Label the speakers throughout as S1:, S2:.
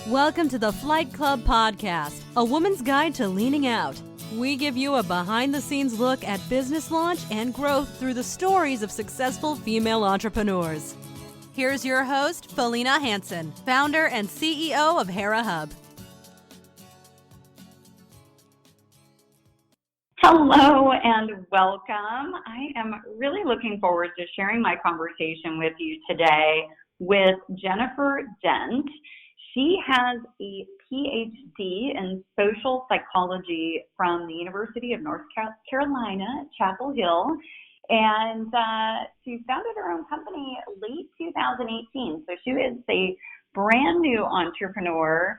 S1: Welcome to the Flight Club Podcast, a woman's guide to leaning out. We give you a behind-the-scenes look at business launch and growth through the stories of successful female entrepreneurs. Here's your host, Felina Hansen, founder and CEO of Hera Hub.
S2: Hello and welcome. I am really looking forward to sharing my conversation with you today with Jennifer Dent. She has a PhD in social psychology from the University of North Carolina, Chapel Hill, and she founded her own company late 2018. So she is a brand new entrepreneur.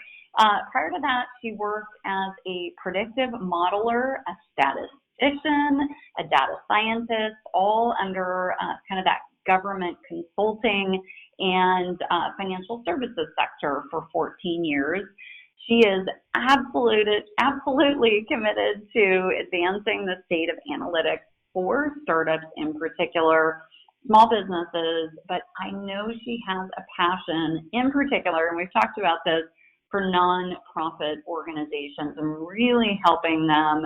S2: Prior to that, she worked as a predictive modeler, a statistician, a data scientist, all under kind of that government consulting and financial services sector for 14 years. She is absolutely committed to advancing the state of analytics for startups in particular, small businesses, but I know she has a passion in particular, and we've talked about this, for nonprofit organizations and really helping them,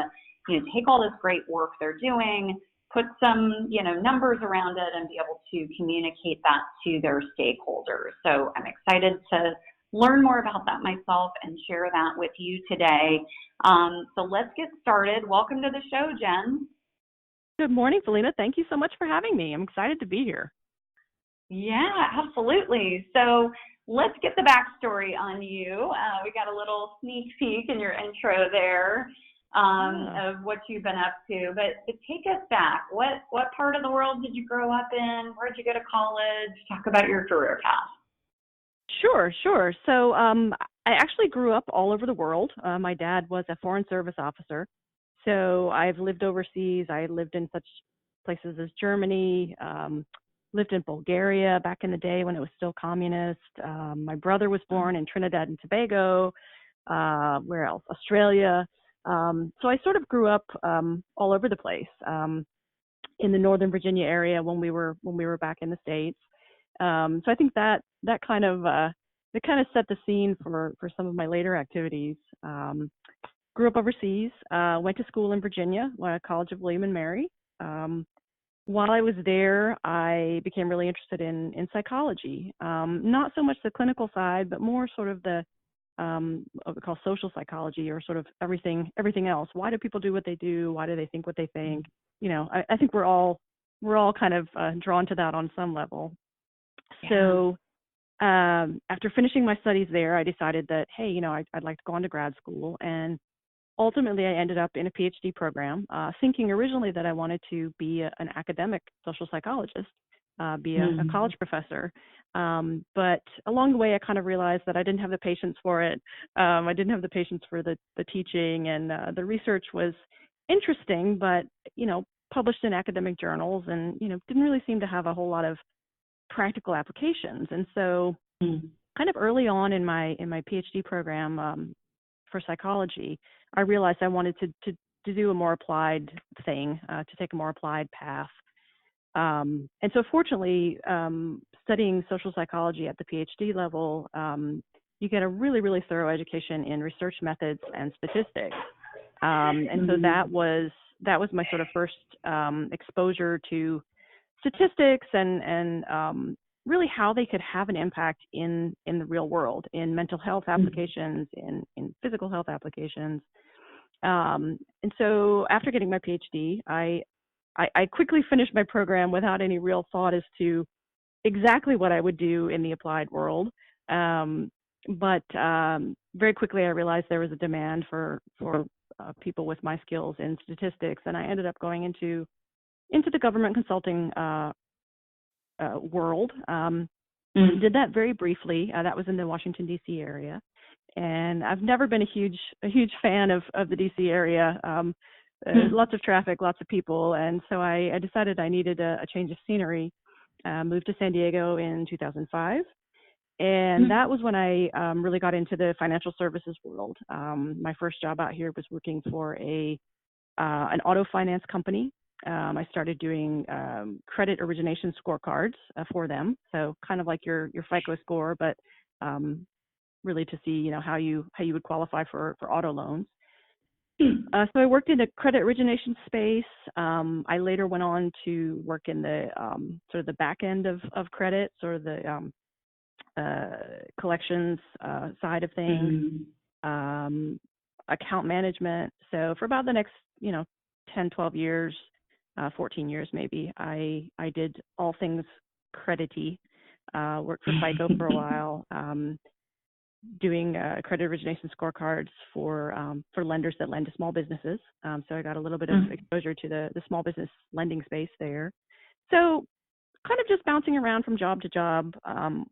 S2: take all this great work they're doing, put some, numbers around it and be able to communicate that to their stakeholders. So I'm excited to learn more about that myself and share that with you today. So let's get started. Welcome to the show, Jen.
S3: Good morning, Felina. Thank you so much for having me. I'm excited to be here.
S2: Yeah, absolutely. So let's get the backstory on you. We got a little sneak peek in your intro there. Of what you've been up to, but take us back. What part of the world did you grow up in? Where did you go to college? Talk about your career path.
S3: Sure. So I actually grew up all over the world. My dad was a foreign service officer, so I've lived overseas. I lived in such places as Germany, lived in Bulgaria back in the day when it was still communist. My brother was born in Trinidad and Tobago. Where else? Australia. So I sort of grew up all over the place in the Northern Virginia area when we were back in the States. So I think that kind of set the scene for some of my later activities. Grew up overseas, went to school in Virginia, College of William and Mary. While I was there, I became really interested in psychology. Not so much the clinical side, but more sort of the what we call social psychology, or sort of everything else. Why do people do what they do? Why do they think what they think? I think we're all kind of drawn to that on some level. Yeah. So after finishing my studies there, I decided that, hey, I'd like to go on to grad school, and ultimately I ended up in a PhD program, thinking originally that I wanted to be an academic social psychologist, be a college professor. But along the way, I kind of realized that I didn't have the patience for it. I didn't have the patience for the teaching, and the research was interesting, but, published in academic journals, and, didn't really seem to have a whole lot of practical applications. And so kind of early on in my PhD program for psychology, I realized I wanted to do a more applied thing, to take a more applied path. And so fortunately, studying social psychology at the PhD level, you get a really, really thorough education in research methods and statistics. And so that was my sort of first exposure to statistics and really how they could have an impact in the real world, in mental health applications, in physical health applications. And so after getting my PhD, I quickly finished my program without any real thought as to exactly what I would do in the applied world. But very quickly I realized there was a demand for people with my skills in statistics, and I ended up going into the government consulting world. Did that very briefly. That was in the Washington, D.C. area. And I've never been a huge fan of the D.C. area. Lots of traffic, lots of people. And so I decided I needed a change of scenery. Moved to San Diego in 2005. And that was when I really got into the financial services world. My first job out here was working for an auto finance company. I started doing credit origination scorecards for them. So kind of like your FICO score, but really to see, how you would qualify for auto loans. So I worked in the credit origination space. I later went on to work in the sort of the back end of credit, sort of the collections side of things, account management. So for about the next, 10, 12 years, 14 years maybe, I did all things credity. Worked for FICO for a while, doing credit origination scorecards for lenders that lend to small businesses. So I got a little bit of exposure to the small business lending space there. So kind of just bouncing around from job to job,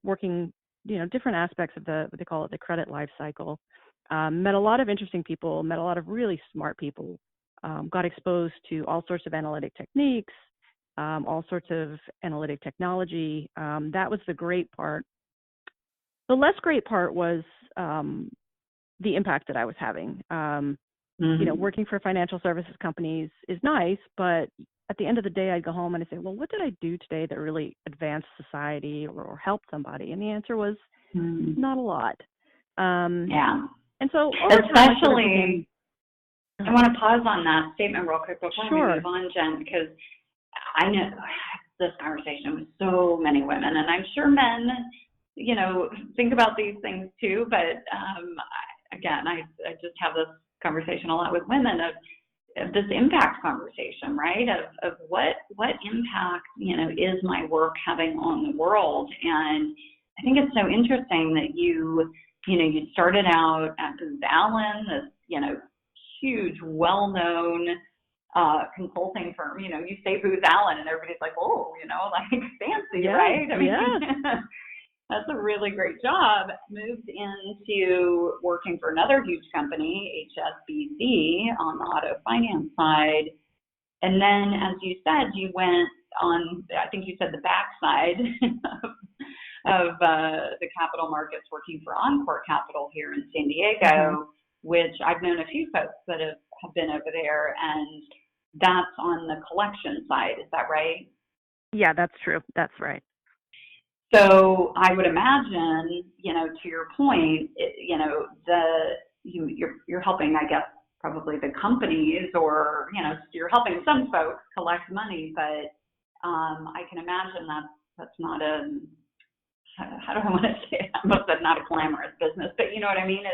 S3: working, different aspects of what they call it, the credit life cycle. Met a lot of interesting people, met a lot of really smart people, got exposed to all sorts of analytic techniques, all sorts of analytic technology. That was the great part. The less great part was the impact that I was having. Working for financial services companies is nice, but at the end of the day, I'd go home and I'd say, well, what did I do today that really advanced society or helped somebody? And the answer was not a lot.
S2: Yeah.
S3: And so
S2: especially, I want to pause on that statement real quick before we move on, Jen, because I know this conversation with so many women, and I'm sure men, think about these things too. But again, I just have this conversation a lot with women of this impact conversation, right? Of what impact, is my work having on the world? And I think it's so interesting that you started out at Booz Allen, this, huge, well-known consulting firm. You say Booz Allen and everybody's like, oh, like fancy, right? I mean, that's a really great job. Moved into working for another huge company, HSBC, on the auto finance side. And then, as you said, you went on, I think you said the backside of the capital markets, working for Encore Capital here in San Diego, which I've known a few folks that have been over there, and that's on the collection side. Is that right?
S3: Yeah, that's true. That's right.
S2: So I would imagine, to your point, you're helping, I guess, probably the companies, or, you're helping some folks collect money, but I can imagine that's not how do I want to say it? I must have not a glamorous business, but you know what I mean?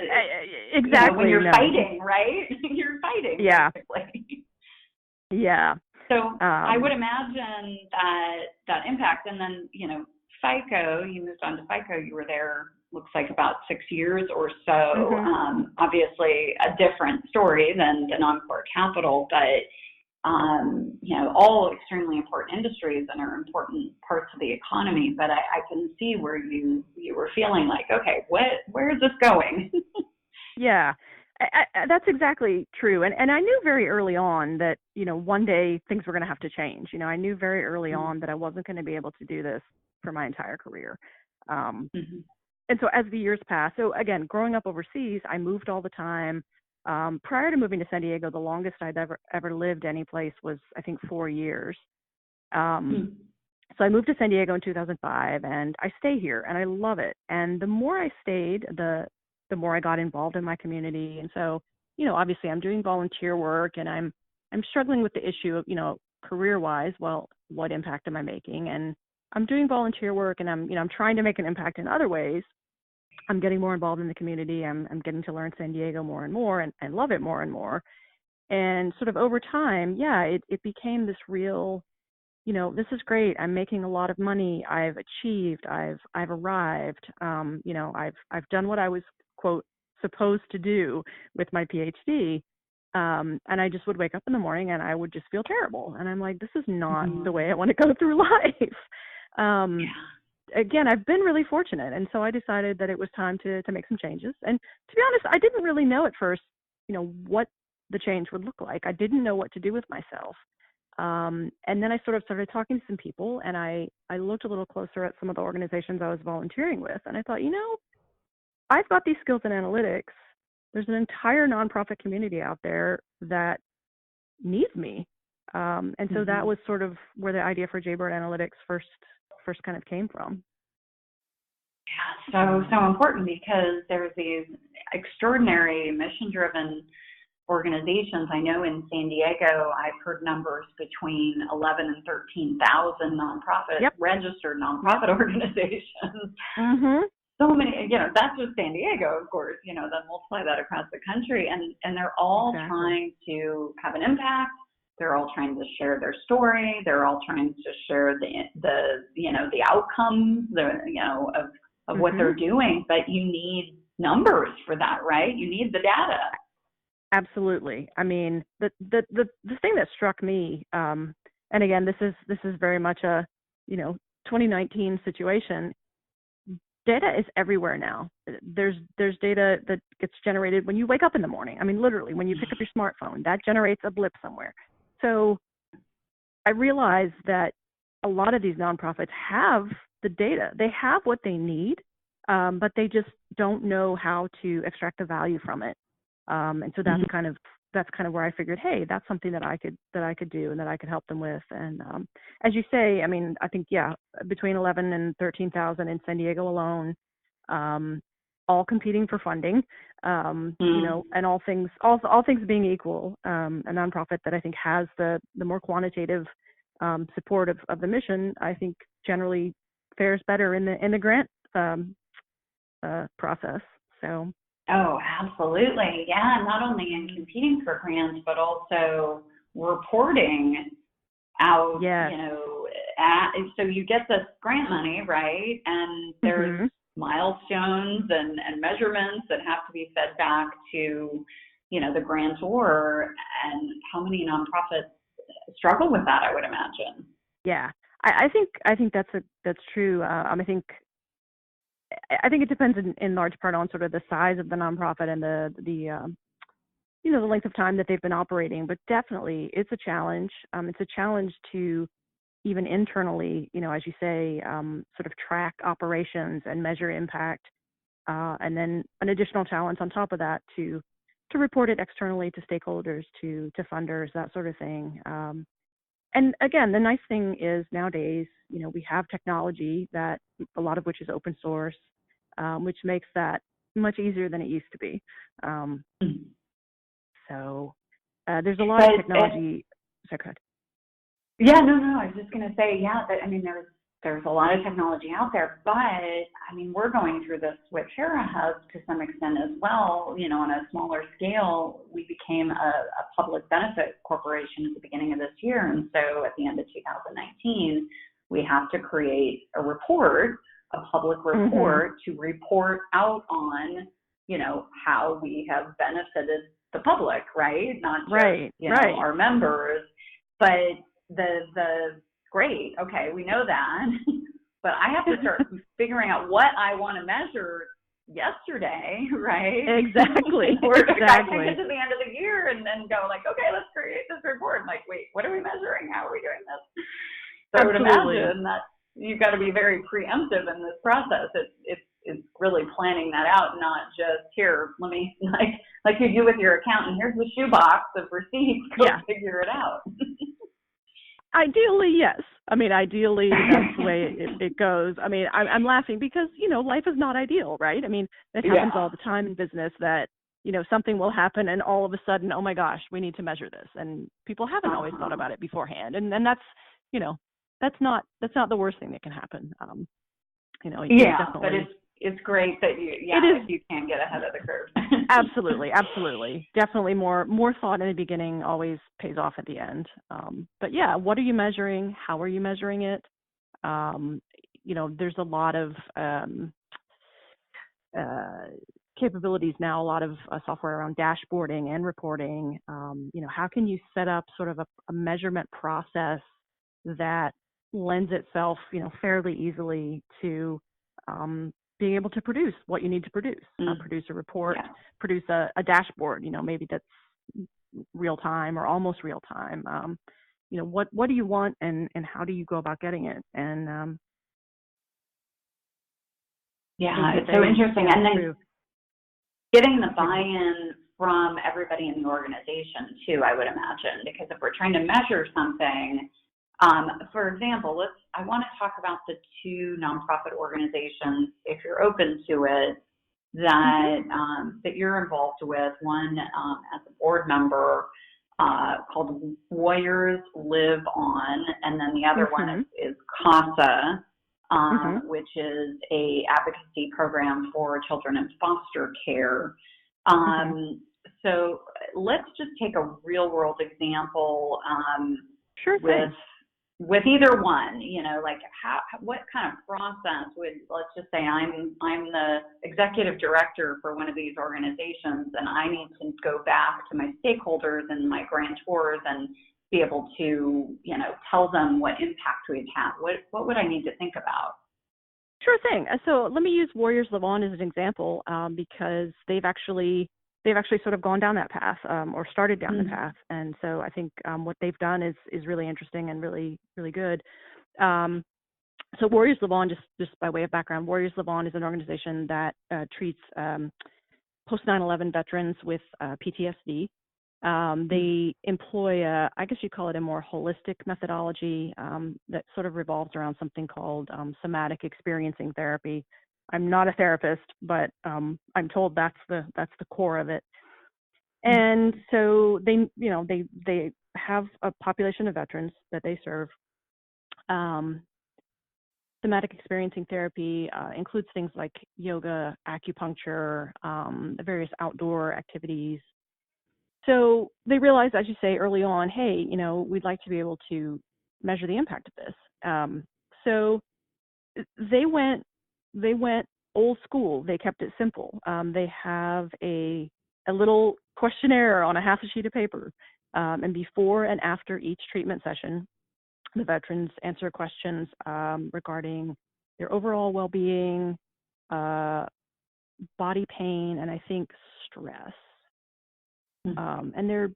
S3: Exactly.
S2: When you're fighting, right? You're fighting, basically.
S3: Yeah.
S2: So I would imagine that impact, and then, FICO, you moved on to FICO, you were there, looks like about 6 years or so. Obviously a different story than Encore Capital, but all extremely important industries and are important parts of the economy. But I can see where you were feeling like, okay, where is this going?
S3: Yeah, that's exactly true. And I knew very early on that, one day things were going to have to change. I knew very early on that I wasn't going to be able to do this for my entire career. And so as the years passed, so again, growing up overseas, I moved all the time. Prior to moving to San Diego, the longest I'd ever lived any place was, I think, 4 years. So I moved to San Diego in 2005, and I stay here, and I love it. And the more I stayed, the more I got involved in my community. And so, obviously I'm doing volunteer work, and I'm struggling with the issue of, career-wise, well, what impact am I making? And I'm doing volunteer work, and I'm trying to make an impact in other ways. I'm getting more involved in the community. I'm getting to learn San Diego more and more, and love it more and more. And sort of over time, it became this real, this is great. I'm making a lot of money. I've achieved. I've arrived. I've done what I was, quote, supposed to do with my PhD. And I just would wake up in the morning and I would just feel terrible. And I'm like, this is not the way I want to go through life. Again, I've been really fortunate. And so I decided that it was time to make some changes. And to be honest, I didn't really know at first, what the change would look like. I didn't know what to do with myself. And then I sort of started talking to some people, and I looked a little closer at some of the organizations I was volunteering with. And I thought, I've got these skills in analytics. There's an entire nonprofit community out there that needs me. And so that was sort of where the idea for Jaybird Analytics first kind of came from.
S2: Yeah, so important because there's these extraordinary mission-driven organizations. I know in San Diego, I've heard numbers between 11 and 13,000 nonprofit, registered nonprofit organizations.
S3: Mm-hmm.
S2: So many, that's just San Diego, of course, then multiply that across the country. And they're all trying to have an impact. They're all trying to share their story. They're all trying to share the outcomes, of what they're doing. But you need numbers for that, right? You need the data.
S3: Absolutely. I mean, the thing that struck me, and again, this is very much a 2019 situation. Data is everywhere now. There's data that gets generated when you wake up in the morning. I mean, literally, when you pick up your smartphone, that generates a blip somewhere. So I realized that a lot of these nonprofits have the data. They have what they need, but they just don't know how to extract the value from it. And so that's kind of where I figured, hey, that's something that I could do and that I could help them with. And as you say, I mean, I think between 11 and 13,000 in San Diego alone, all competing for funding, and all things being equal, a nonprofit that I think has the more quantitative support of the mission, I think generally fares better in the grant process. So.
S2: Oh, absolutely. Yeah, not only in competing for grants, but also reporting out, so you get this grant money, right? And there's milestones and measurements that have to be fed back to, the grantor, and how many nonprofits struggle with that, I would imagine.
S3: Yeah, I think that's true. I think it depends in large part on sort of the size of the nonprofit and the length of time that they've been operating. But definitely, it's a challenge. It's a challenge to even internally, as you say, sort of track operations and measure impact, and then an additional challenge on top of that to report it externally to stakeholders, to funders, that sort of thing. And again, the nice thing is nowadays, we have technology that a lot of which is open source, which makes that much easier than it used to be. So there's a lot of technology.
S2: Yeah, no, I was just going to say, there's a lot of technology out there, but we're going through this with Hera Hub to some extent as well. On a smaller scale, we became a public benefit corporation at the beginning of this year. And so at the end of 2019, we have to create a public report to report out on, how we have benefited the public, right? Not just, our members, but the great. Okay, we know that, but I have to start figuring out what I want to measure yesterday, right?
S3: Exactly.
S2: I can get to the end of the year and then go like, okay, let's create this report. Like, wait, what are we measuring? How are we doing this? So I would imagine that you've got to be very preemptive in this process. It's really planning that out, not just here, let me, like you do with your accountant, here's the shoebox of receipts, go figure it out.
S3: Ideally, yes. Ideally, that's the way it goes. I'm laughing because, life is not ideal, right? It happens all the time in business that, something will happen and all of a sudden, oh my gosh, we need to measure this. And people haven't always thought about it beforehand. And that's, that's not the worst thing that can happen.
S2: But it's great that you can get ahead of the curve.
S3: Absolutely. Definitely more thought in the beginning always pays off at the end. But yeah, what are you measuring? How are you measuring it? There's a lot of capabilities now, a lot of software around dashboarding and reporting. How can you set up sort of a measurement process that lends itself, fairly easily to being able to produce what you need to produce, produce a report, produce a dashboard, maybe that's real time or almost real time. What do you want and how do you go about getting it? And
S2: it's so interesting. And then getting the buy-in from everybody in the organization too, I would imagine, because if we're trying to measure something, For example, I want to talk about the two nonprofit organizations, if you're open to it, that you're involved with. One as a board member called Warriors Live On, and then the other one is CASA, which is a advocacy program for children in foster care. So let's just take a real world example with either one. Like what kind of process would, let's just say I'm the executive director for one of these organizations, and I need to go back to my stakeholders and my grantors and be able to, tell them what impact we've had. What would I need to think about?
S3: Sure thing. So let me use Warriors Live On as an example, because they've actually sort of gone down that path, or started down the path. And so I think what they've done is really interesting and really, really good. So Warriors Live On, just by way of background, Warriors Live On is an organization that treats post 9/11 veterans with PTSD. They employ I guess you call it a more holistic methodology that sort of revolves around something called somatic experiencing therapy. I'm not a therapist, but I'm told that's the core of it. And so they have a population of veterans that they serve. Somatic experiencing therapy includes things like yoga, acupuncture, various outdoor activities. So they realized, as you say, early on, hey, we'd like to be able to measure the impact of this. So they went old school. They kept it simple. They have a little questionnaire on a half a sheet of paper, and before and after each treatment session, the veterans answer questions regarding their overall well-being, body pain, and I think stress. And they're,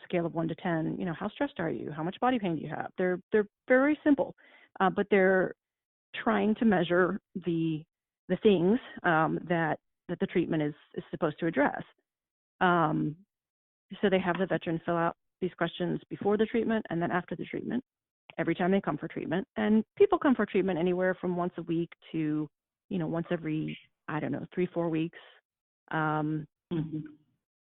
S3: scale of 1 to 10, how stressed are you? How much body pain do you have? They're very simple, but they're trying to measure the things that the treatment is supposed to address. So they have the veteran fill out these questions before the treatment and then after the treatment, every time they come for treatment. And people come for treatment anywhere from once a week to, once every, 3-4 weeks.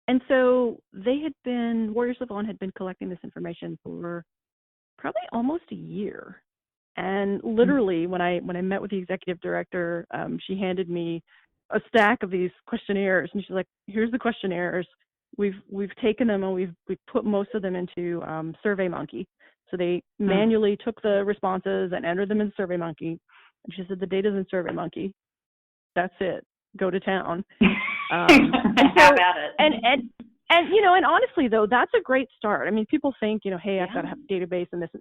S3: And so Warriors Live On had been collecting this information for probably almost a year. And literally, when I met with the executive director, she handed me a stack of these questionnaires, and she's like, "Here's the questionnaires. We've taken them and we've put most of them into SurveyMonkey." So they manually took the responses and entered them in SurveyMonkey. And she said, "The data's in SurveyMonkey. That's it. Go to town."
S2: And have at it.
S3: And honestly though, that's a great start. I mean, people think, hey, I've got to have a database and this.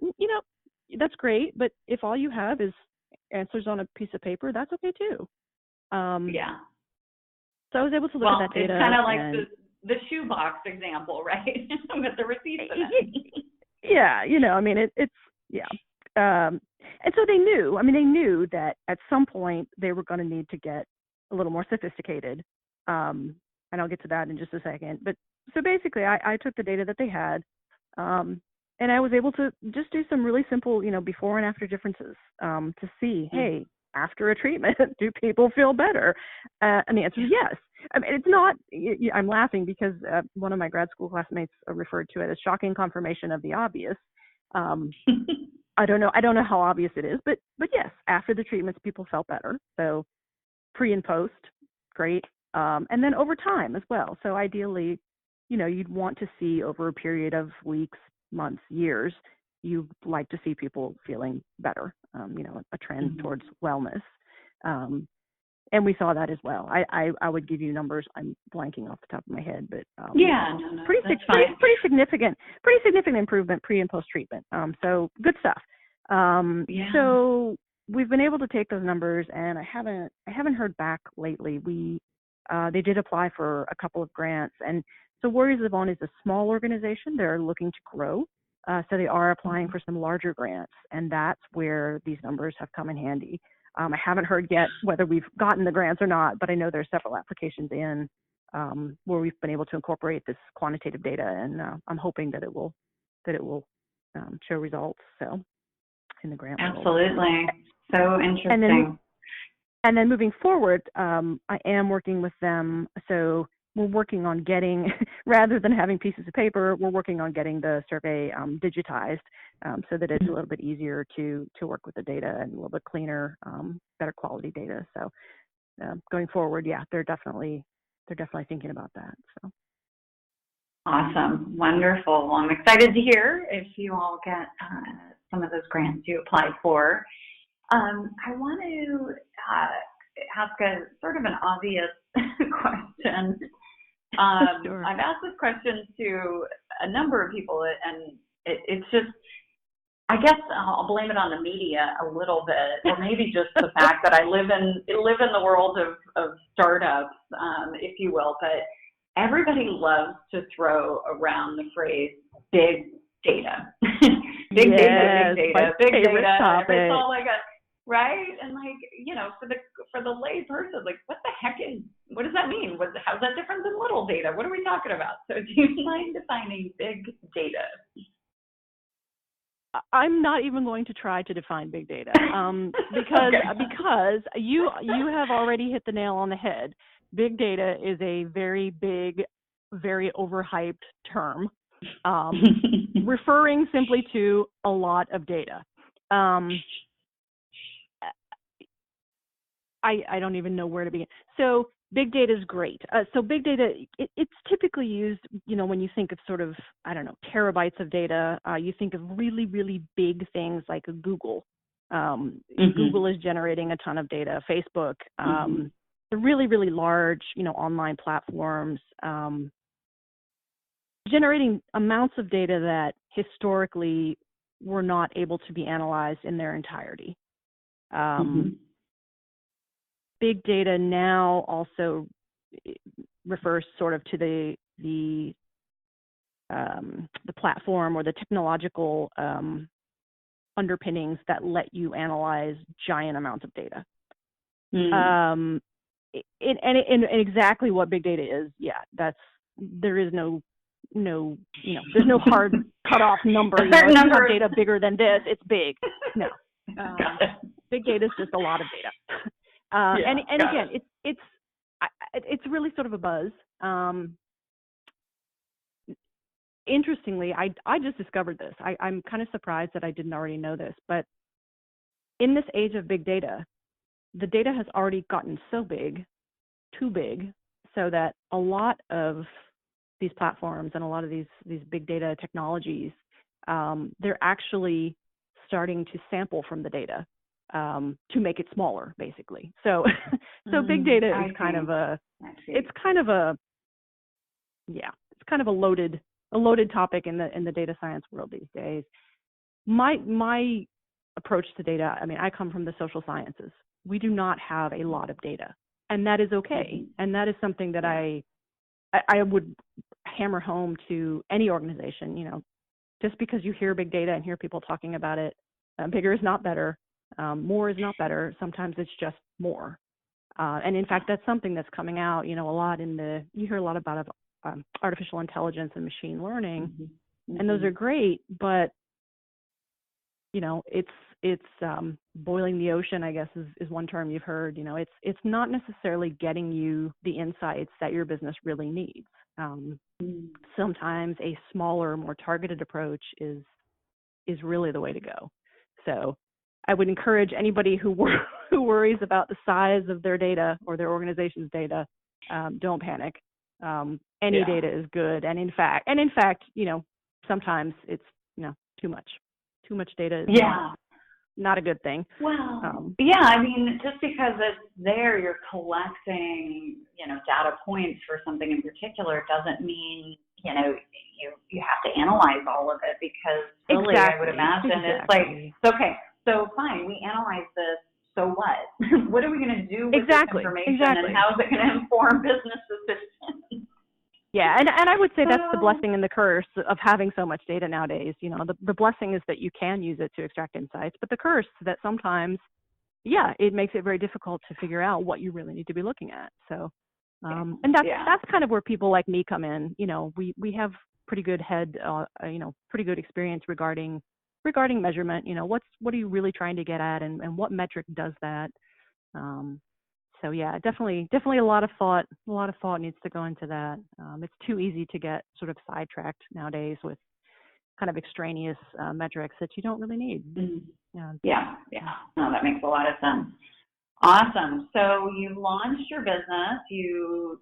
S3: That's great, but if all you have is answers on a piece of paper, that's okay too. So I was able to look at that data.
S2: It's kind of like the shoebox example, right? With the receipts in it.
S3: Yeah, and so they knew that at some point they were going to need to get a little more sophisticated. And I'll get to that in just a second. But so basically I took the data that they had, and I was able to just do some really simple, before and after differences to see, hey, after a treatment, do people feel better? And the answer is yes. I mean, it's not, I'm laughing because one of my grad school classmates referred to it as shocking confirmation of the obvious. I don't know how obvious it is, but yes, after the treatments, people felt better. So pre and post, great. And then over time as well. So ideally, you'd want to see over a period of weeks, months, years, you'd like to see people feeling better, a trend towards wellness. And we saw that as well. I would give you numbers. I'm blanking off the top of my head, but pretty significant improvement pre and post treatment. So good stuff. So we've been able to take those numbers, and I haven't heard back lately. They did apply for a couple of grants, and so Warriors Live On is a small organization. They're looking to grow, so they are applying for some larger grants, and that's where these numbers have come in handy. I haven't heard yet whether we've gotten the grants or not, but I know there's several applications in where we've been able to incorporate this quantitative data, and I'm hoping that it will show results. So the grant world.
S2: Absolutely. So interesting.
S3: And then moving forward, I am working with them. So we're working on getting, rather than having pieces of paper, we're working on getting the survey digitized so that it's a little bit easier to work with the data and a little bit cleaner, better quality data. So going forward, yeah, they're definitely thinking about that. So.
S2: Awesome. Wonderful. Well, I'm excited to hear if you all get some of those grants you applied for. I want to ask a sort of an obvious question.
S3: Sure.
S2: I've asked this question to a number of people, and it's just, I guess I'll blame it on the media a little bit, or maybe just the fact that I live in the world of startups, if you will. But everybody loves to throw around the phrase "big data," big data, big data, big data.
S3: Topic.
S2: It's all like a right, and like for the lay person, like what the heck what does that mean? How's that different than little data? What are we talking about? So do you mind defining big data?
S3: I'm not even going to try to define big data because you have already hit the nail on the head. Big data is a very big, very overhyped term, referring simply to a lot of data. I don't even know where to begin. So big data is great. So big data, it's typically used, when you think of sort of, terabytes of data, you think of really, really big things like Google. Google is generating a ton of data. Facebook, the really, really large, online platforms, generating amounts of data that historically were not able to be analyzed in their entirety. Big data now also refers sort of to the platform or the technological underpinnings that let you analyze giant amounts of data. And exactly what big data is, there is no there's no hard cutoff number. If you have data bigger than this, it's big. No, big data is just a lot of data. And again, it's really sort of a buzz. Interestingly, I just discovered this. I'm kind of surprised that I didn't already know this, but in this age of big data, the data has already gotten so big, too big, so that a lot of these platforms and a lot of these big data technologies, they're actually starting to sample from the data. To make it smaller, basically. So big data is kind of a loaded topic in the data science world these days. My approach to data, I come from the social sciences. We do not have a lot of data, and that is okay. And that is something that I would hammer home to any organization. Just because you hear big data and hear people talking about it, bigger is not better. More is not better. Sometimes it's just more. And in fact, that's something that's coming out, a lot you hear a lot about artificial intelligence and machine learning, and those are great, but, it's boiling the ocean, I guess, is one term you've heard. It's not necessarily getting you the insights that your business really needs. Sometimes a smaller, more targeted approach is really the way to go. So I would encourage anybody who worries about the size of their data or their organization's data, don't panic. Any data is good, and in fact, sometimes it's too much. Too much data is not a good thing.
S2: Well, just because it's there, you're collecting, data points for something in particular doesn't mean you have to analyze all of it, because really, I would imagine it's like, okay. So fine, we analyze this, so what? What are we going to do with this information, and how is it going to inform business decisions?
S3: Yeah, and I would say that's the blessing and the curse of having so much data nowadays. The blessing is that you can use it to extract insights, but the curse that sometimes, it makes it very difficult to figure out what you really need to be looking at. So, and that's kind of where people like me come in. We have pretty good pretty good experience regarding regarding measurement. What are you really trying to get at, and what metric does that? So yeah, definitely a lot of thought needs to go into that. It's too easy to get sort of sidetracked nowadays with kind of extraneous metrics that you don't really need.
S2: Mm-hmm. Yeah. No, that makes a lot of sense. Awesome. So you launched your business. You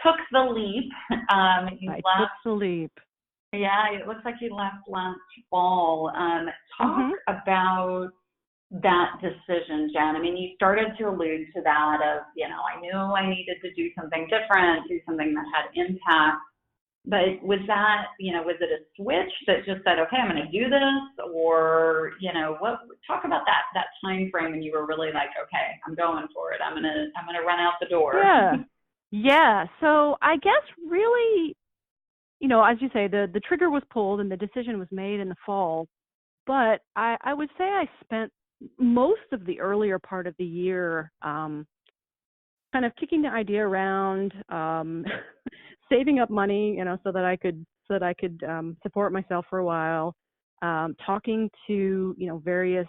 S2: took the leap.
S3: Took the leap.
S2: Yeah, it looks like you left last fall. Talk about that decision, Jen. I mean, you started to allude to that of, I knew I needed to do something different, do something that had impact. But was that, was it a switch that just said, okay, I'm going to do this? Or, talk about that time frame when you were really like, okay, I'm going for it. I'm going to run out the door.
S3: Yeah. So I guess really, as you say, the trigger was pulled and the decision was made in the fall. But I would say I spent most of the earlier part of the year kind of kicking the idea around, saving up money, so that I could support myself for a while, talking to various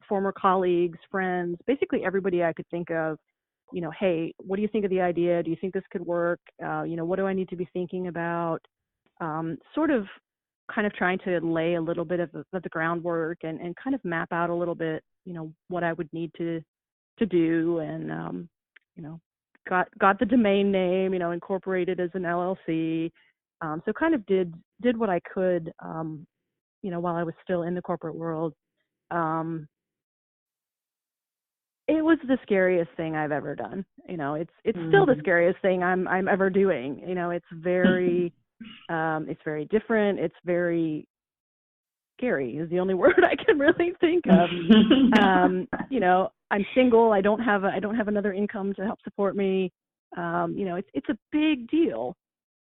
S3: former colleagues, friends, basically everybody I could think of. Hey, what do you think of the idea? Do you think this could work? What do I need to be thinking about? Sort of kind of trying to lay a little bit of the groundwork and kind of map out a little bit, what I would need to do, and got the domain name, incorporated as an LLC. So kind of did what I could, while I was still in the corporate world. It was the scariest thing I've ever done. It's still the scariest thing I'm ever doing. It's very different. It's very scary is the only word I can really think of. I'm single. I don't have another income to help support me. It's a big deal.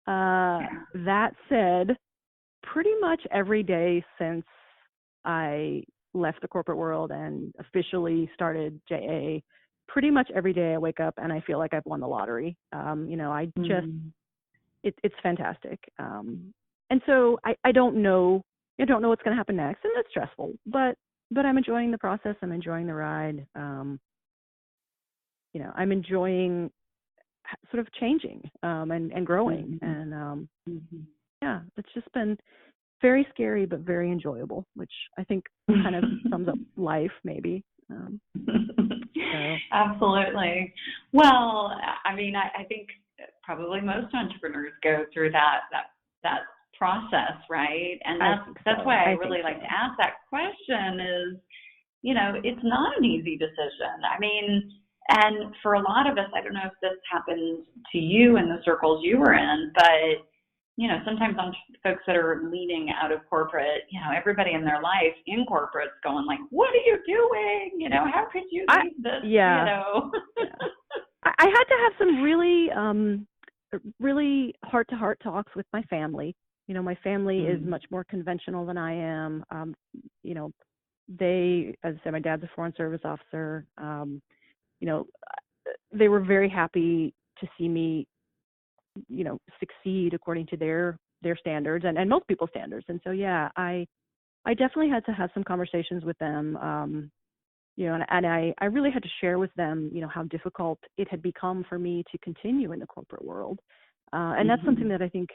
S3: That said, pretty much every day since I left the corporate world and officially started JA, pretty much every day I wake up and I feel like I've won the lottery. I just, it's fantastic. And so I don't know what's going to happen next, and that's stressful, but I'm enjoying the process. I'm enjoying the ride. I'm enjoying sort of changing, and growing. And yeah, it's just been very scary, but very enjoyable, which I think kind of sums up life, maybe.
S2: Absolutely. Well, I mean, I think probably most entrepreneurs go through that process, right? And that's why I really like to ask that question is, it's not an easy decision. I mean, and for a lot of us, I don't know if this happened to you in the circles you were in, but sometimes on folks that are leaning out of corporate, everybody in their life in corporate's going like, what are you doing? How could you leave this?
S3: Yeah. I had to have some really heart-to-heart talks with my family. My family is much more conventional than I am. They, as I said, my dad's a foreign service officer. They were very happy to see me succeed according to their standards and most people's standards. And so, yeah, I definitely had to have some conversations with them, and I really had to share with them, how difficult it had become for me to continue in the corporate world. And that's something that I think,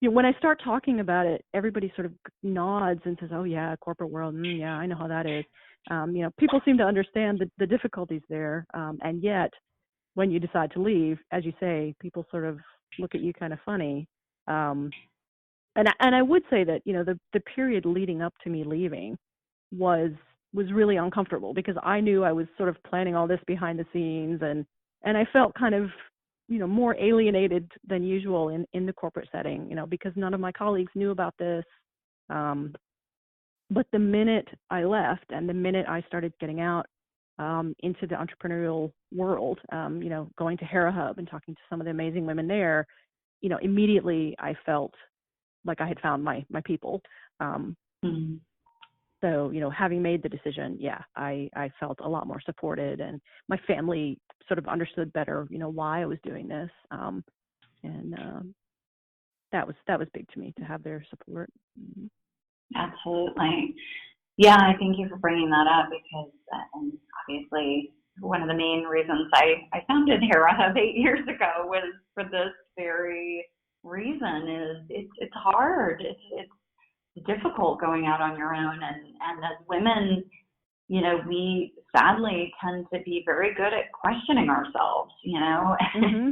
S3: when I start talking about it, everybody sort of nods and says, oh yeah, corporate world. Yeah, I know how that is. People seem to understand the difficulties there. And yet when you decide to leave, as you say, people sort of look at you kind of funny. And I would say that, the period leading up to me leaving was really uncomfortable, because I knew I was sort of planning all this behind the scenes, and I felt kind of, more alienated than usual in the corporate setting, because none of my colleagues knew about this. But the minute I left and the minute I started getting out into the entrepreneurial world, going to Hera Hub and talking to some of the amazing women there, immediately I felt like I had found my people. So, having made the decision, I felt a lot more supported, and my family sort of understood better, why I was doing this. And that was big to me, to have their support.
S2: Absolutely. Yeah, I thank you for bringing that up because, and obviously, one of the main reasons I founded Hera Hub 8 years ago was for this very reason. Is it's hard. It's difficult going out on your own, and as women, we sadly tend to be very good at questioning ourselves.
S3: Mm-hmm.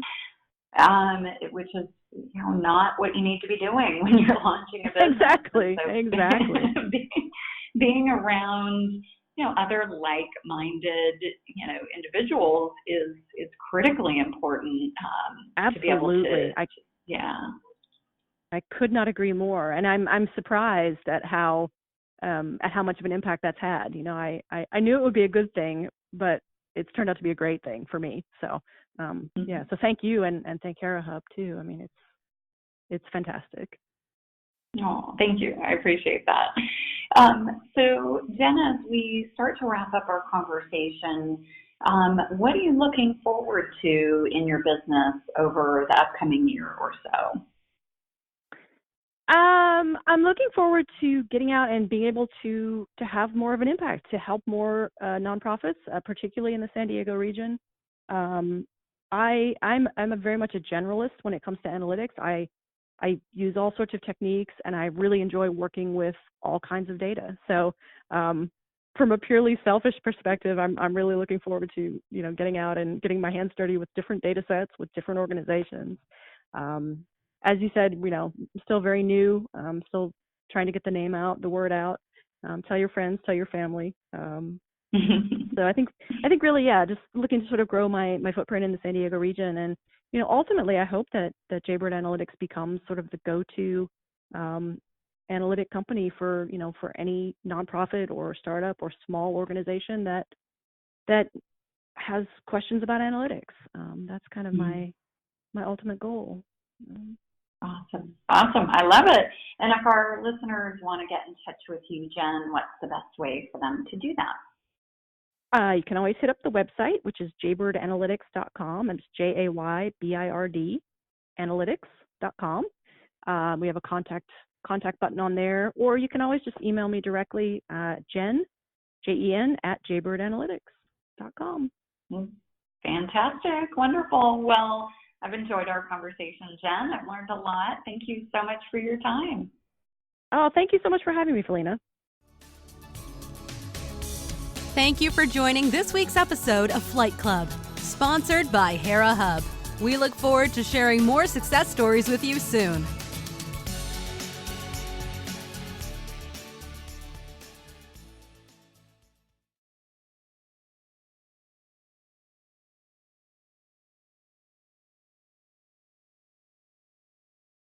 S2: Which is not what you need to be doing when you're launching a business.
S3: Exactly.
S2: So
S3: Exactly.
S2: being around other like-minded individuals is critically important to be able
S3: Absolutely.
S2: to yeah.
S3: I could not agree more, and I'm surprised at how much of an impact that's had. I knew it would be a good thing, but it's turned out to be a great thing for me. So yeah, so thank you, and thank Hera Hub too. I mean, it's fantastic.
S2: Oh, thank you. I appreciate that. So Jen, as we start to wrap up our conversation, what are you looking forward to in your business over the upcoming year or so?
S3: I'm looking forward to getting out and being able to have more of an impact, to help more nonprofits, particularly in the San Diego region. I'm very much a generalist when it comes to analytics. I use all sorts of techniques, and I really enjoy working with all kinds of data. So, from a purely selfish perspective, I'm really looking forward to getting out and getting my hands dirty with different data sets, with different organizations. As you said, still very new, still trying to get the name out, the word out. Tell your friends, tell your family. So I think really, yeah, just looking to sort of grow my footprint in the San Diego region, and ultimately, I hope that Jaybird Analytics becomes sort of the go-to analytic company for any nonprofit or startup or small organization that has questions about analytics. That's kind of my ultimate goal.
S2: Awesome. I love it. And if our listeners want to get in touch with you, Jen, what's the best way for them to do that?
S3: You can always hit up the website, which is jaybird.analytics.com, and it's Jaybird analytics.com. We have a contact button on there, or you can always just email me directly, Jen, Jen, @jaybird.analytics.com.
S2: Fantastic. Wonderful. Well, I've enjoyed our conversation, Jen. I've learned a lot. Thank you so much for your time.
S3: Oh, thank you so much for having me, Felina.
S1: Thank you for joining this week's episode of Flight Club, sponsored by Hera Hub. We look forward to sharing more success stories with you soon.